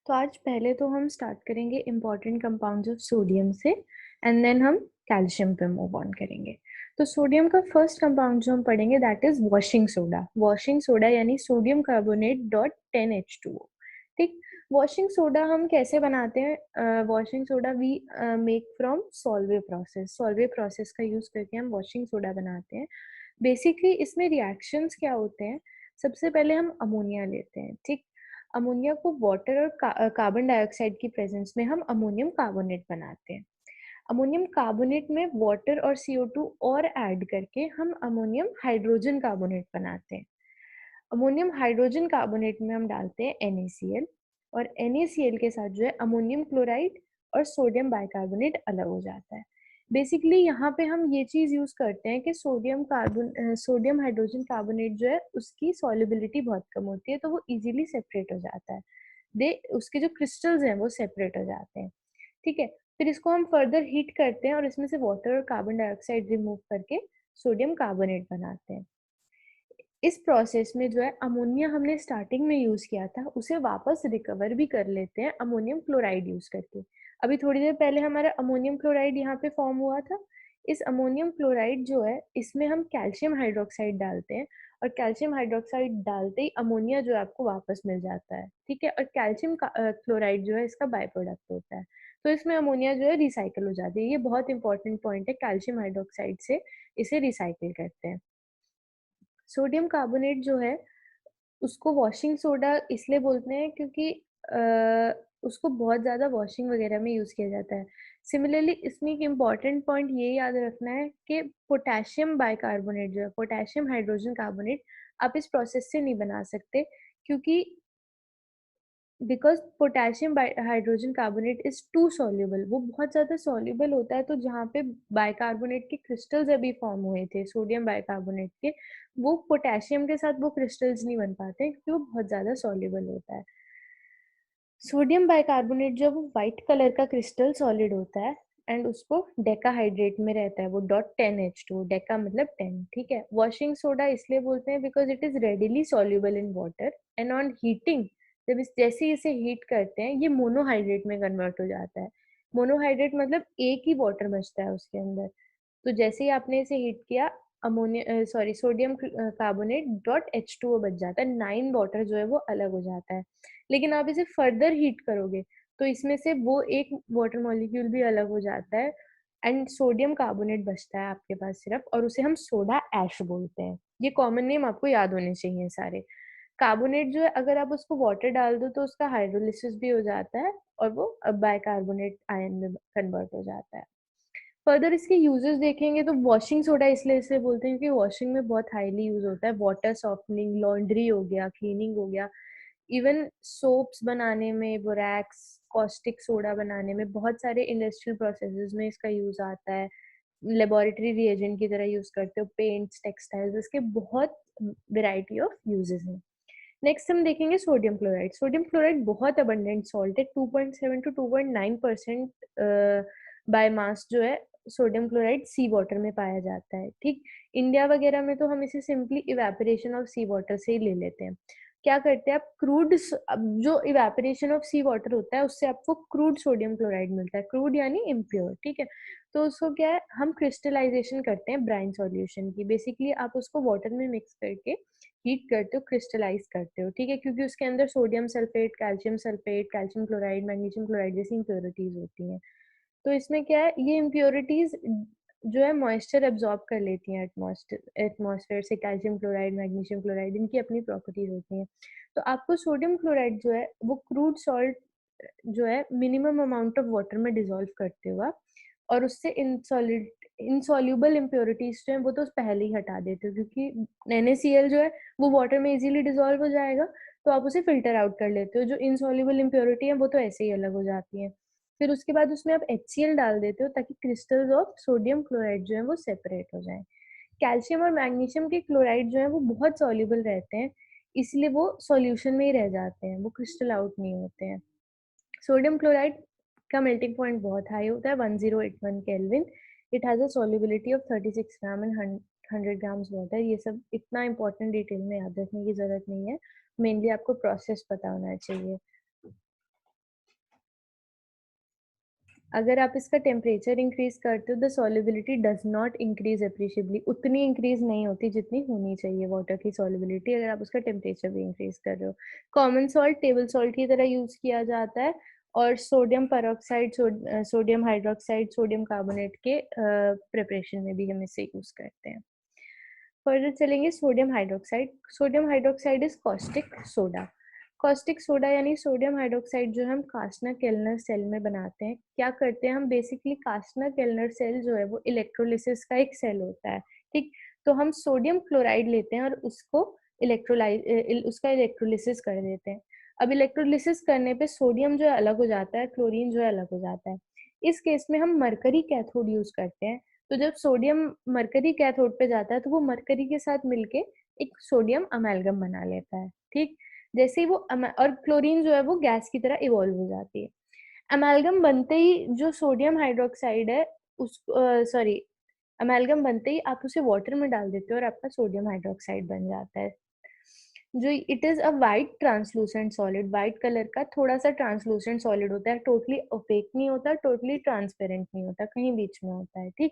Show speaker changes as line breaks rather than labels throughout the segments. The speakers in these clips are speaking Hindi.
तो आज पहले तो हम स्टार्ट करेंगे इम्पोर्टेंट कंपाउंड्स ऑफ सोडियम से एंड देन हम कैल्शियम पे मूव ऑन करेंगे। तो सोडियम का फर्स्ट कंपाउंड जो हम पढ़ेंगे that is washing soda. Washing soda यानी सोडियम कार्बोनेट डॉट 10H2O। ठीक। वॉशिंग सोडा हम कैसे बनाते हैं? Washing soda we make from Solvay process. Solvay process का यूज करके हम वॉशिंग सोडा बनाते हैं। बेसिकली इसमें रिएक्शंस क्या होते हैं? सबसे पहले हम अमोनिया लेते हैं। ठीक। अमोनिया को वाटर और कार्बन डाइऑक्साइड की प्रेजेंस में हम अमोनियम कार्बोनेट बनाते हैं। अमोनियम कार्बोनेट में वाटर और CO2 और ऐड करके हम अमोनियम हाइड्रोजन कार्बोनेट बनाते हैं। अमोनियम हाइड्रोजन कार्बोनेट में हम डालते हैं NaCl, और NaCl के साथ जो है अमोनियम क्लोराइड और सोडियम बाइकार्बोनेट अलग हो जाता है। बेसिकली यहाँ पे हम ये चीज यूज करते हैं कि सोडियम हाइड्रोजन कार्बोनेट जो है उसकी सॉल्युबिलिटी बहुत कम होती है, तो वो इजीली सेपरेट हो जाता है। दे उसके जो क्रिस्टल्स हैं वो सेपरेट हो जाते हैं। ठीक है। फिर इसको हम फर्दर हीट करते हैं और इसमें से वाटर और कार्बन डाइऑक्साइड रिमूव करके सोडियम कार्बोनेट बनाते हैं। इस प्रोसेस में जो है अमोनिया हमने स्टार्टिंग में यूज किया था उसे वापस रिकवर भी कर लेते हैं अमोनियम क्लोराइड यूज करके। अभी थोड़ी देर पहले हमारा अमोनियम क्लोराइड यहाँ पे फॉर्म हुआ था। इस अमोनियम क्लोराइड जो है इसमें हम कैल्शियम हाइड्रोक्साइड डालते हैं, और कैल्शियम हाइड्रोक्साइड डालते ही अमोनिया जो है आपको वापस मिल जाता है। ठीक है। और कैल्शियम क्लोराइड जो है इसका बाय प्रोडक्ट होता है। तो इसमें अमोनिया जो है रिसाइकल हो जाती है। ये बहुत इंपॉर्टेंट पॉइंट है, कैल्शियम हाइड्रोक्साइड से इसे रिसाइकिल करते हैं। सोडियम कार्बोनेट जो है उसको वॉशिंग सोडा इसलिए बोलते हैं क्योंकि उसको बहुत ज़्यादा वॉशिंग वगैरह में यूज़ किया जाता है। सिमिलरली इसमें एक इम्पॉर्टेंट पॉइंट ये याद रखना है कि पोटेशियम बाइकार्बोनेट जो है, पोटेशियम हाइड्रोजन कार्बोनेट, आप इस प्रोसेस से नहीं बना सकते, क्योंकि because potassium hydrogen carbonate is too soluble. वो बहुत ज़्यादा सॉल्युबल होता है, तो जहाँ पे बाइकार्बोनेट के क्रिस्टल्स अभी फॉर्म हुए थे सोडियम बाइकार्बोनेट के, वो पोटेशियम के साथ वो क्रिस्टल्स नहीं बन पाते हैं क्योंकि वो बहुत ज़्यादा सॉल्युबल होता है। सोडियम बाइकार्बोनेट जो है वो व्हाइट कलर का क्रिस्टल सॉलिड होता है एंड उसको डेकाहाइड्रेट में रहता है, वो डॉट 10H2, डेका मतलब 10। ठीक है। वॉशिंग सोडा इसलिए बोलते हैं because it is readily soluble in water and on heating, जब जैसे ही इसे हीट करते हैं ये मोनोहाइड्रेट में कन्वर्ट हो जाता है। मोनोहाइड्रेट मतलब एक ही वाटर बचता है उसके अंदर। तो जैसे ही आपने इसे हीट किया, सोडियम कार्बोनेट डॉट H2O बच जाता है, 9 वाटर जो है वो अलग हो जाता है। लेकिन आप इसे फर्दर हीट करोगे तो इसमें से वो एक वाटर मॉलिक्यूल भी अलग हो जाता है एंड सोडियम कार्बोनेट बचता है आपके पास सिर्फ, और उसे हम सोडा ऐश बोलते हैं। ये कॉमन नेम आपको याद होने चाहिए सारे। कार्बोनेट जो है अगर आप उसको वाटर डाल दो तो उसका हाइड्रोलिसिस भी हो जाता है और वो बाइकार्बोनेट आयन में कन्वर्ट हो जाता है। फर्दर इसके यूजेस देखेंगे तो वॉशिंग सोडा इसलिए बोलते हैं क्योंकि वॉशिंग में बहुत हाईली यूज होता है। वाटर सॉफ्टनिंग, लॉन्ड्री हो गया, क्लीनिंग हो गया, इवन सोप्स बनाने में, बोरैक्स, कॉस्टिक सोडा बनाने में, बहुत सारे इंडस्ट्रियल प्रोसेसेस में इसका यूज आता है। लेबोरेटरी रिएजेंट की तरह यूज करते हो, पेंट्स, टेक्सटाइल्स, इसके बहुत वेराइटी ऑफ यूजेस हैं। नेक्स्ट हम देखेंगे सोडियम क्लोराइड। सोडियम क्लोराइड बहुत अबंडेंट सॉल्ट है, 2.7 to 2.9% बाय मास जो है सोडियम क्लोराइड सी वाटर में पाया जाता है। ठीक। इंडिया वगैरह में तो हम इसे simply evaporation of sea water से ही ले लेते हैं। क्या करते हैं आप, अब जो इवेपोरेशन ऑफ सी वाटर होता है उससे आपको क्रूड सोडियम क्लोराइड मिलता है। क्रूड यानी इम्प्योर। ठीक है। तो उसको क्या है, हम क्रिस्टलाइजेशन करते हैं ब्राइन सॉल्यूशन की। बेसिकली आप उसको वाटर में मिक्स करके हीट करते हो, क्रिस्टलाइज करते हो। ठीक है। क्योंकि उसके अंदर sodium sulphate, calcium chloride, magnesium chloride जैसी इम्प्योरिटीज होती हैं। तो इसमें क्या है, ये इम्प्योरिटीज जो है मॉइस्चर एब्जॉर्ब कर लेती हैं एटमॉस्फेयर से। कैल्शियम क्लोराइड, मैग्नीशियम क्लोराइड, इनकी अपनी प्रॉपर्टीज होती हैं। तो आपको सोडियम क्लोराइड जो है वो क्रूड सॉल्ट जो है मिनिमम अमाउंट ऑफ वाटर में डिसॉल्व करते हो आप, और उससे इनसॉल्युबल इम्प्योरिटीज जो है वो तो पहले ही हटा देते हो, क्योंकि NaCl जो है वो वाटर में इजीली डिसॉल्व हो जाएगा, तो आप उसे फिल्टर आउट कर लेते हो। जो इनसॉल्युबल इम्प्योरिटी है वो तो ऐसे ही अलग हो जाती है। फिर उसके बाद उसमें आप HCl डाल देते हो ताकि क्रिस्टल्स ऑफ सोडियम क्लोराइड जो है वो सेपरेट हो जाए। कैल्शियम और मैग्नीशियम के क्लोराइड जो है वो बहुत सॉल्युबल रहते हैं, इसलिए वो सॉल्यूशन में ही रह जाते हैं, वो क्रिस्टल आउट नहीं होते हैं। सोडियम क्लोराइड का मेल्टिंग पॉइंट बहुत हाई होता है, 1081 kelvin. It has a solubility of 36 gram in 100 grams water. ये सब इतना इंपॉर्टेंट डिटेल में याद रखने की जरूरत नहीं है, मेनली आपको प्रोसेस पता होना चाहिए। अगर आप इसका टेम्परेचर इंक्रीज करते हो the solubility does not increase appreciably, उतनी इंक्रीज नहीं होती जितनी होनी चाहिए वाटर की सॉल्युबिलिटी अगर आप उसका टेम्परेचर भी इंक्रीज कर रहे हो। कॉमन सॉल्ट टेबल सॉल्ट की तरह यूज किया जाता है और sodium peroxide, sodium hydroxide, sodium carbonate के प्रिपरेशन में भी हम इसे यूज करते हैं। फर्दर चलेंगे sodium hydroxide. Sodium hydroxide is caustic soda. Caustic soda यानी सोडियम हाइड्रोक्साइड जो हम कास्टनर केल्नर सेल में बनाते हैं। क्या करते हैं हम बेसिकली, कास्टनर केल्नर सेल जो है वो इलेक्ट्रोलिसिस का एक सेल होता है, ठीक। तो हम सोडियम क्लोराइड लेते हैं और उसको उसका इलेक्ट्रोलिसिस कर देते हैं। अब इलेक्ट्रोलिसिस करने पे सोडियम जो है अलग हो जाता है, क्लोरीन जो है अलग हो जाता है। इस केस में हम मरकरी कैथोड यूज करते हैं। तो जब सोडियम मरकरी कैथोड पे जाता है तो वो मरकरी के साथ मिलके एक सोडियम अमेल्गम बना लेता है, ठीक। जैसे ही वो और क्लोरीन जो है वो गैस की तरह इवॉल्व हो जाती है। अमेल्गम बनते ही जो सोडियम हाइड्रोक्साइड है उस सॉरी अमेल्गम बनते ही आप उसे वाटर में डाल देते हो और आपका सोडियम हाइड्रोक्साइड बन जाता है। जो it is a white translucent solid, white colour का थोड़ा सा ट्रांसलूसेंट सॉलिड होता है, टोटली ओपेक नहीं होता, टोटली ट्रांसपेरेंट नहीं होता, कहीं बीच में होता है, ठीक।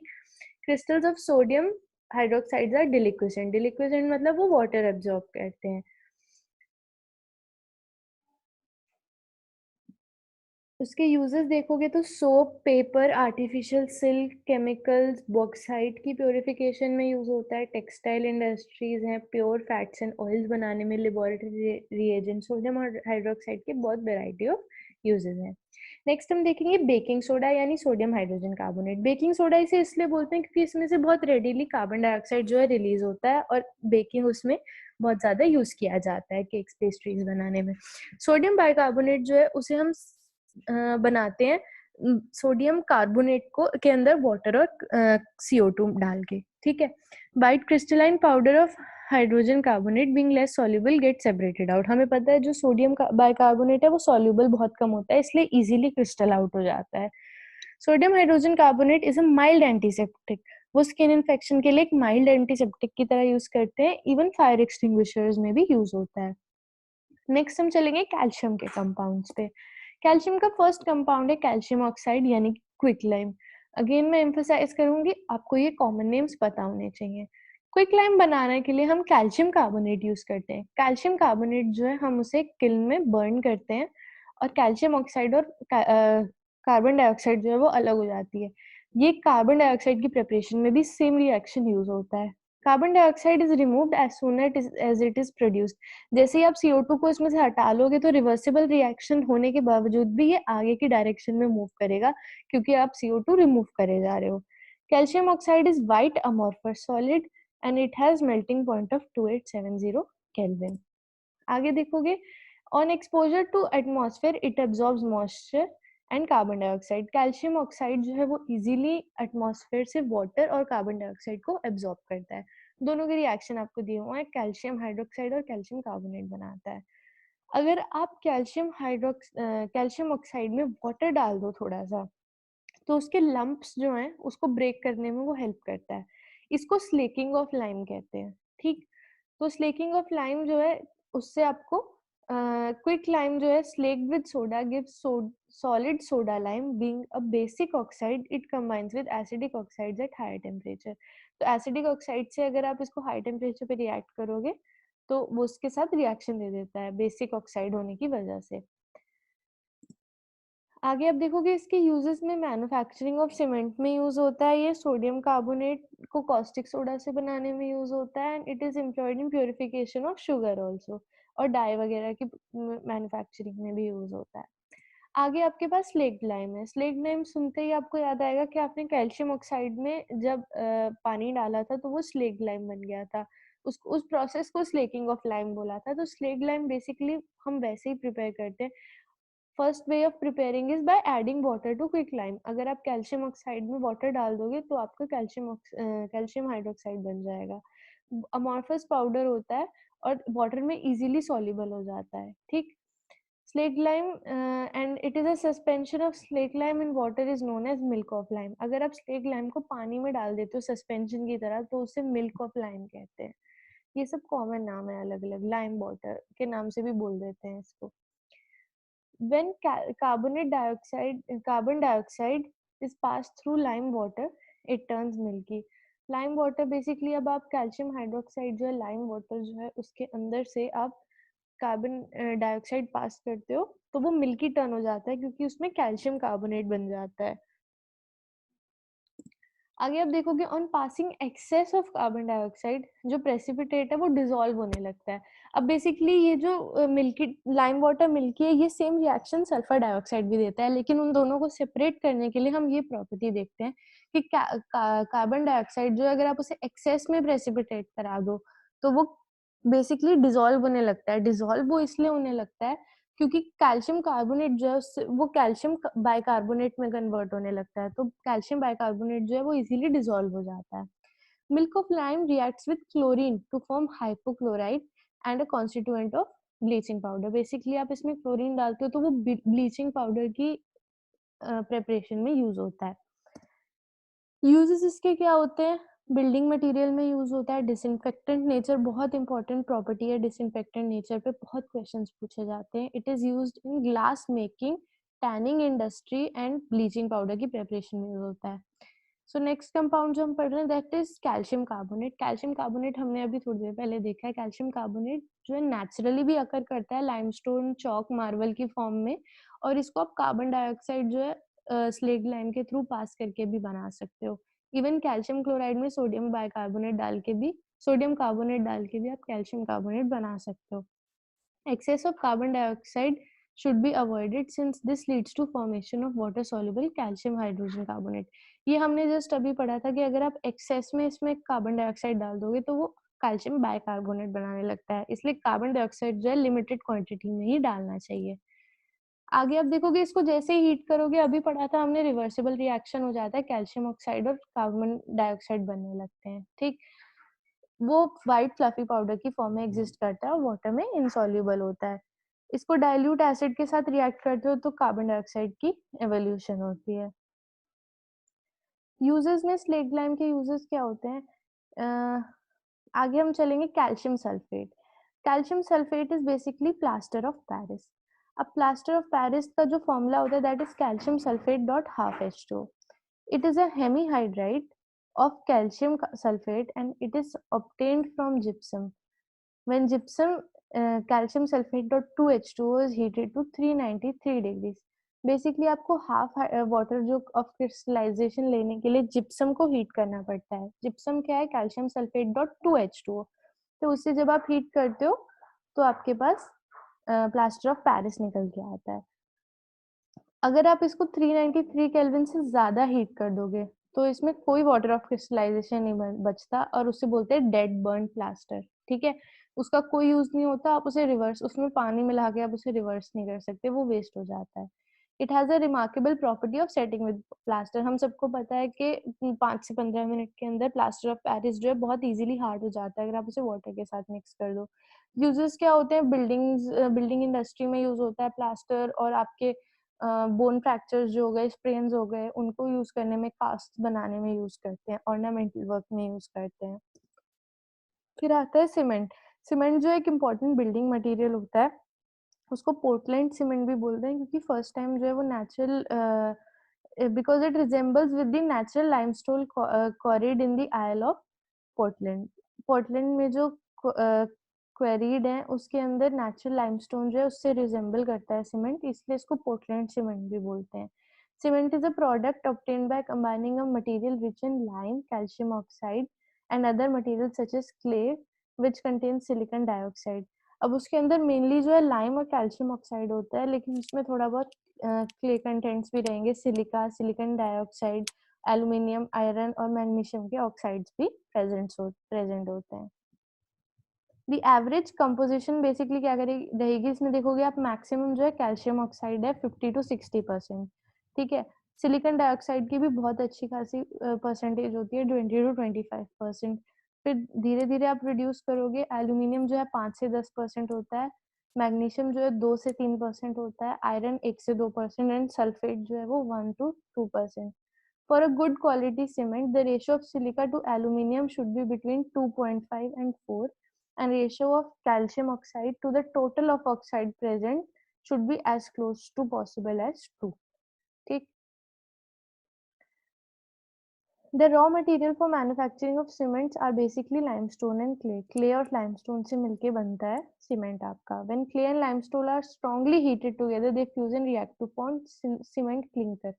Crystals of sodium hydroxides are deliquescent. Deliquescent मतलब वो वाटर एब्जॉर्ब करते हैं। उसके यूजेस देखोगे तो soap, paper, artificial silk, chemicals, bauxite की प्योरिफिकेशन में यूज होता है, टेक्सटाइल इंडस्ट्रीज हैं, प्योर फैट्स एंड ऑयल्स बनाने में, लेबोरेटरी रिएजेंट, सोडियम हाइड्रोक्साइड के बहुत वेराइटी ऑफ यूजेस हैं। नेक्स्ट हम देखेंगे बेकिंग सोडा यानी sodium hydrogen carbonate. Baking soda इसे इसलिए बोलते हैं क्योंकि इसमें से बहुत रेडिली कार्बन डाइऑक्साइड जो है रिलीज होता है और बेकिंग उसमें बहुत ज्यादा यूज किया जाता है केक्स पेस्ट्रीज बनाने में। सोडियम बाइकार्बोनेट जो है उसे हम बनाते हैं सोडियम कार्बोनेट को के अंदर वाटर और CO2 डाल के, ठीक है। White crystalline powder of hydrogen carbonate being less soluble get separated out. हमें पता है जो सोडियम बाइकार्बोनेट है वो सॉल्युबल बहुत कम होता है, इसलिए इजीली क्रिस्टल आउट हो जाता है। Sodium hydrogen carbonate is a mild antiseptic. वो स्किन इन्फेक्शन के लिए एक माइल्ड एंटीसेप्टिक की तरह यूज करते हैं, इवन फायर एक्सटिंग्विशर्स में भी यूज होता है। नेक्स्ट हम चलेंगे कैल्शियम के कंपाउंड्स पे। कैल्शियम का फर्स्ट कंपाउंड है कैल्शियम ऑक्साइड यानी कि क्विकलाइम। अगेन मैं एम्फोसाइज करूंगी आपको ये कॉमन नेम्स पता होने चाहिए। क्विकलाइम बनाने के लिए हम कैल्शियम कार्बोनेट यूज करते हैं। कैल्शियम कार्बोनेट जो है हम उसे किल्न में बर्न करते हैं और कैल्शियम ऑक्साइड और कार्बन डाइऑक्साइड जो है वो अलग हो जाती है। ये कार्बन डाइऑक्साइड की प्रिपरेशन में भी सेम रिएक्शन यूज होता है। Carbon dioxide is removed as soon as it is produced. जैसे ही आप CO2 को इसमें से हटा लोगे तो रिवर्सिबल रिएक्शन होने के बावजूद भी ये आगे की डायरेक्शन में मूव करेगा क्योंकि आप CO2 रिमूव करे जा रहे हो। Calcium oxide is white amorphous solid and it has melting point of 2870 kelvin. आगे देखोगे on exposure to atmosphere it absorbs moisture and carbon dioxide. Calcium oxide जो है वो इजीली एटमॉस्फेयर से वाटर और कार्बन डाइऑक्साइड को एब्जॉर्ब करता है। दोनों के रिएक्शन आपको दिए हुए हैं, कैल्शियम हाइड्रोक्साइड और कैल्शियम कार्बोनेट बनाता है। अगर आप कैल्शियम ऑक्साइड में वाटर डाल दो थोड़ा सा तो उसके लंप्स जो हैं उसको ब्रेक करने में वो हेल्प करता है। इसको स्लेकिंग ऑफ लाइम कहते हैं, ठीक। तो स्लेकिंग ऑफ लाइम जो है उससे आपको क्विक लाइम जो है slaked with soda gives solid soda lime being a basic oxide it combines with acidic oxides at higher temperature। तो एसिडिक ऑक्साइड से अगर आप इसको हाई टेम्परेचर पे रिएक्ट करोगे तो वो उसके साथ रिएक्शन दे देता है बेसिक ऑक्साइड होने की वजह से। आगे आप देखोगे इसके यूजेस में मैन्युफैक्चरिंग ऑफ सीमेंट में यूज होता है, ये सोडियम कार्बोनेट को कॉस्टिक सोडा से बनाने में यूज होता है and it is employed in purification of sugar also और डाई वगैरह की मैन्युफैक्चरिंग में भी यूज होता है। आगे आपके पास स्लेक्ड लाइम है। स्लेक्ड लाइम सुनते ही आपको याद आएगा कि आपने कैल्शियम ऑक्साइड में जब पानी डाला था तो वो स्लेक्ड लाइम बन गया था। उस प्रोसेस को स्लेकिंग ऑफ लाइम बोला था। तो स्लेक्ड लाइम बेसिकली हम वैसे ही प्रिपेयर करते हैं। First way of preparing is by adding water to quick lime. अगर आप कैल्शियम ऑक्साइड में वाटर डाल दोगे तो आपका कैल्शियम हाइड्रोक्साइड बन जाएगा। अमॉर्फस पाउडर होता है और वाटर में इजीली सॉल्युबल हो जाता है, ठीक। Slaked lime and it is a suspension of slaked lime in water is known as milk of lime. अगर आप स्लेट लाइम को पानी में डाल देते हो सस्पेंशन की तरह तो उसे मिल्क ऑफ लाइम कहते हैं। ये सब कॉमन नाम है, अलग अलग लाइम वाटर के नाम से भी बोल देते हैं इसको। when carbon dioxide is passed through lime water, it turns milky. Lime water basically, अब आप कैल्शियम हाइड्रोक्साइड जो है, लाइम वाटर जो है, उसके अंदर से आप कार्बन डाइऑक्साइड पास करते हो तो वो मिल्की टर्न हो जाता है, क्योंकि उसमें कैल्शियम कार्बोनेट बन जाता है। आगे आप देखोगे, on passing excess of carbon dioxide, जो प्रेसिपिटेट है वो डिसॉल्व होने लगता है। अब बेसिकली ये जो मिल्की लाइम वाटर मिल्की है, ये सेम रिएक्शन सल्फर डाइऑक्साइड भी देता है, लेकिन उन दोनों को सेपरेट करने के लिए हम ये प्रॉपर्टी देखते हैं कि कार्बन डाइऑक्साइड जो है, अगर आप उसे एक्सेस में प्रेसिपिटेट करा दो तो वो बेसिकली डिसॉल्व होने लगता है। डिसॉल्व वो इसलिए होने लगता है क्योंकि कैल्शियम कार्बोनेट जो है वो कैल्शियम बाइकार्बोनेट में कन्वर्ट होने लगता है, तो कैल्शियम बाइकार्बोनेट जो है वो इजीली डिसॉल्व हो जाता है। Milk of lime reacts with chlorine to form hypochloride and a constituent of bleaching powder. Basically आप इसमें क्लोरीन डालते हो तो वो ब्लीचिंग पाउडर की प्रेपरेशन में यूज होता है। यूजेस इसके क्या होते हैं? बिल्डिंग मटेरियल में यूज होता है। डिसइंफेक्टेंट नेचर बहुत इंपॉर्टेंट प्रॉपर्टी है। डिसइंफेक्टेंट नेचर पे बहुत क्वेश्चंस पूछे जाते हैं। It is used in glass making, tanning industry and bleaching powder की प्रेपरेशन में यूज होता है। सो नेक्स्ट कंपाउंड जो हम पढ़ रहे हैं that is calcium carbonate. Calcium carbonate हमने अभी थोड़ी देर पहले देखा है। कैल्शियम कार्बोनेट जो है नेचुरली भी अकर करता है लाइमस्टोन, चौक, मार्बल की फॉर्म में, और इसको आप कार्बन डाइऑक्साइड जो है स्लेट लाइम के थ्रू पास करके भी बना सकते हो। इवन कैल्शियम क्लोराइड में सोडियम बाइकार्बोनेट डाल के भी, सोडियम कार्बोनेट डाल के भी आप कैल्शियम कार्बोनेट बना सकते हो। Excess of carbon dioxide should be avoided since this leads to formation of water soluble calcium hydrogen carbonate। ये हमने जस्ट अभी पढ़ा था कि अगर आप एक्सेस में इसमें कार्बन डाइऑक्साइड डाल दोगे तो वो कैल्शियम बाइकार्बोनेट बनाने लगता है, इसलिए कार्बन डाइऑक्साइड जो है लिमिटेड क्वांटिटी में ही डालना चाहिए। आगे आप देखोगे, इसको जैसे ही हीट करोगे, अभी पढ़ा था हमने, रिवर्सिबल रिएक्शन हो जाता है, कैल्शियम ऑक्साइड और कार्बन डाइऑक्साइड बनने लगते हैं। ठीक, वो व्हाइट फ्लफी पाउडर की फॉर्म में एग्जिस्ट करता है और वाटर में इनसॉल्युबल होता है। इसको डाइल्यूट एसिड के साथ रिएक्ट करते हो तो कार्बन डाइऑक्साइड की एवोल्यूशन होती है। यूजेस में स्लेट लाइम के यूजेस क्या होते हैं? आगे हम चलेंगे calcium sulphate. Calcium sulphate is basically plaster of Paris. अब प्लास्टर ऑफ पेरिस का जो फॉर्मूला होता है that is calcium sulphate dot half H2O. It is a hemihydride of calcium sulfate and it is obtained from gypsum. When gypsum calcium sulfate dot 2H2O is heated to 393 degrees. Basically आपको हाफ वाटर जो ऑफ क्रिस्टलाइजेशन लेने के लिए जिप्सम को हीट करना पड़ता है। जिप्सम क्या है? Calcium sulphate dot 2H2O। तो उससे जब आप हीट करते हो तो आपके पास प्लास्टर ऑफ पेरिस निकल के आता है। अगर आप इसको 393 केल्विन से ज्यादा हीट कर दोगे तो इसमें कोई वाटर ऑफ क्रिस्टलाइजेशन नहीं बचता और उसे बोलते हैं डेड बर्न प्लास्टर। ठीक है, उसका कोई यूज नहीं होता। आप उसे रिवर्स, उसमें पानी मिला के आप उसे रिवर्स नहीं कर सकते, वो वेस्ट हो जाता है। It has a remarkable property of setting with plaster. हम सबको पता है कि 5 से 15 मिनट के अंदर प्लास्टर ऑफ पेरिस जो है बहुत इजीली हार्ड हो जाता है अगर आप उसे वाटर के साथ मिक्स कर दो। यूजेस क्या होते हैं? बिल्डिंग इंडस्ट्री में यूज होता है प्लास्टर, और आपके बोन फ्रैक्चर्स जो हो गए, स्प्रेन्स हो गए, उनको यूज करने में, कास्ट बनाने में यूज करते हैं, ऑर्नामेंटल वर्क में यूज करते हैं। फिर आता है सीमेंट। सीमेंट जो एक इम्पोर्टेंट बिल्डिंग मटेरियल होता है, उसको पोर्टलैंड सीमेंट भी बोलते हैं क्योंकि फर्स्ट टाइम जो है वो natural, because it resembles with the natural limestone quarried in the isle of Portland. Portland में जो क्वेरीड है उसके अंदर नेचुरल लाइमस्टोन जो है उससे रिजेंबल करता है सीमेंट, इसलिए इसको पोर्टलैंड सीमेंट भी बोलते हैं। Cement is a product obtained by combining a material rich in lime, calcium oxide and other material such as clay which contain silicon dioxide. अब उसके अंदर मेनली जो है लाइम और कैल्शियम ऑक्साइड होता है, लेकिन उसमें थोड़ा बहुत क्ले कंटेंट्स भी रहेंगे, silica, silicon dioxide, aluminium, iron और मैग्नीशियम के ऑक्साइड्स भी प्रेजेंट होते हैं। दी एवरेज कंपोजिशन बेसिकली क्या करेगी रहेगी, इसमें देखोगे आप, मैक्सिमम जो है कैल्शियम ऑक्साइड है 50 to 60%। ठीक है, सिलिकॉन डाइऑक्साइड की भी बहुत अच्छी खासी परसेंटेज होती है, 20 to 25%। फिर धीरे धीरे आप रिड्यूस करोगे, एल्यूमिनियम जो है 5 से 10% होता है, मैग्नीशियम जो है 2 से 3% होता है, आयरन 1 से 2% एंड सल्फेट जो है वो 1 to 2%। For a good quality cement, the ratio of silica to aluminium should be between 2.5 and 4, and ratio of calcium oxide to the total of oxide present should be as close to possible as true. ठीक. The raw material for manufacturing of cements are basically limestone and clay. Clay और limestone से मिलके बनता है cement आपका. When clay and limestone are strongly heated together, they fuse and react to form cement clinker.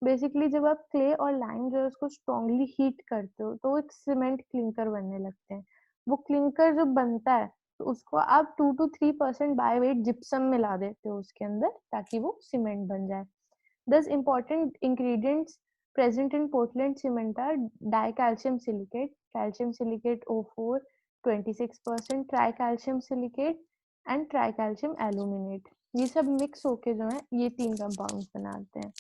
Basically जब आप clay और lime जो है उसको strongly heat करते हो तो एक cement clinker बनने लगते हैं. वो clinker जो बनता है तो उसको आप 2 to 3% by weight gypsum मिला देते हो उसके अंदर ताकि वो cement बन जाए. Thus important ingredients present in Portland cement are dicalcium silicate, calcium silicate O4, 26%, tricalcium silicate and tricalcium aluminate. ये सब मिक्स होके जो है ये 3 कंपाउंड्स बनाते हैं.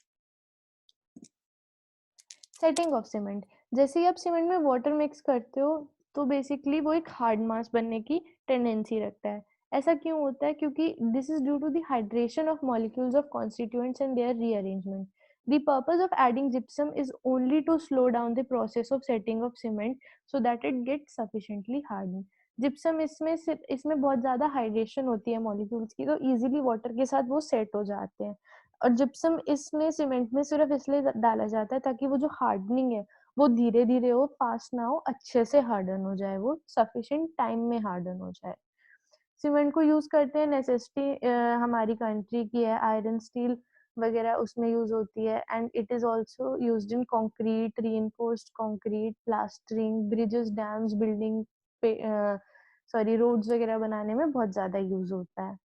Setting of cement. जैसे ही आप सीमेंट में वाटर मिक्स करते हो तो बेसिकली वो एक हार्ड मास बनने की टेंडेंसी रखता है. ऐसा क्यों होता है? क्योंकि this is due to the hydration of molecules of constituents and their rearrangement. The purpose of adding gypsum is only to slow down the process of setting of cement so that it gets sufficiently hardened. gypsum इसमें बहुत ज़्यादा हाइड्रेशन होती है मॉलिक्यूल्स की तो इजीली वाटर के साथ वो सेट हो जाते हैं. और जिप्सम इसमें सीमेंट में सिर्फ इसलिए डाला जाता है ताकि वो जो हार्डनिंग है वो धीरे धीरे हो, फास्ट ना हो, अच्छे से हार्डन हो जाए, वो सफिशिएंट टाइम में हार्डन हो जाए. सीमेंट को यूज करते हैं नेसेसिटी हमारी कंट्री की है, आयरन स्टील वगैरह उसमें यूज होती है. And it is also used in concrete, reinforced concrete, plastering, bridges, dams, building, sorry roads वगैरह बनाने में बहुत ज्यादा यूज होता है.